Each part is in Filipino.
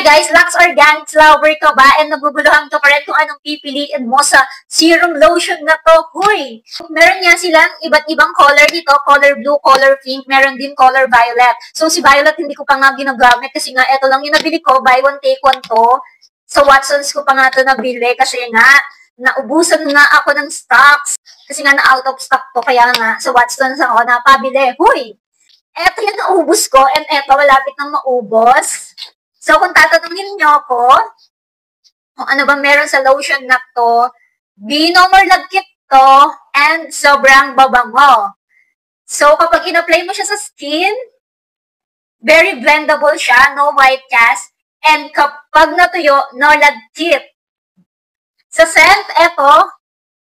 guys, Lux Organics lover ka ba? And naguguluhan ka pa rin kung anong pipiliin mo sa serum lotion na to. Huy! Meron nga silang iba't ibang color dito. Color blue, color pink, meron din color violet. So si violet hindi ko pa nga ginagamit kasi nga ito lang yung nabili ko. Buy one, take one to. So Watsons ko pa nga ito nabili kasi nga naubusan na ako ng stocks. Kasi nga na out of stock to. Kaya nga sa Watsons ako napabili. Huy! Eto yung naubos ko and eto malapit nang maubos. So, kung tatanungin niyo ako, kung ano ba meron sa lotion na to, di no more lagkit to, and sobrang babango. So, kapag in-apply mo siya sa skin, very blendable siya, no white cast, and kapag natuyo, no lagkit. Sa scent, eto,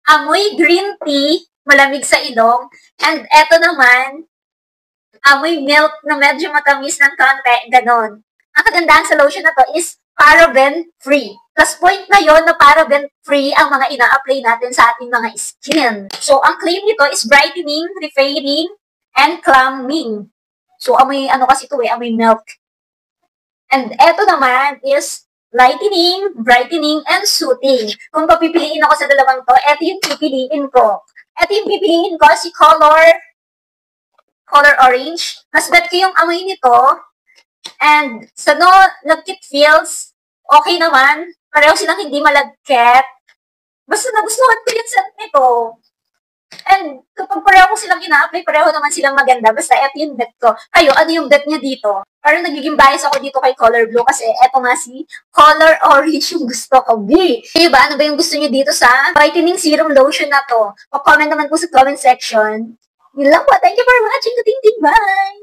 amoy green tea, malamig sa ilong, and eto naman, amoy milk na medyo matamis ng konti, ganon. Ang kagandahan sa lotion na to is paraben-free. Plus point na yon na paraben-free ang mga ina-apply natin sa ating mga skin. So, ang claim nito is brightening, repairing, and calming. So, amoy ano kasi ito amoy milk. And eto naman is lightening, brightening, and soothing. Kung papipiliin ako sa dalawang to, eto yung pipiliin ko. Eto yung pipiliin ko, si color orange. Mas bet ko yung amoy nito. And sa no lagkit feels, okay naman. Pareho silang hindi malagkit. Basta nagustuhan ko yung scent nito. And kapag pareho ko silang ina-apply, pareho naman silang maganda. Basta eto yung bet ko. Kayo, ano yung bet nyo dito? Parang nagiging bias ako dito kay color blue kasi eto nga si color orange yung gusto ko. B. Diba? Ano ba yung gusto nyo dito sa brightening serum lotion na to? Pa-comment naman po sa comment section. Yun lang po. Thank you for watching. Kuting-ting. Bye!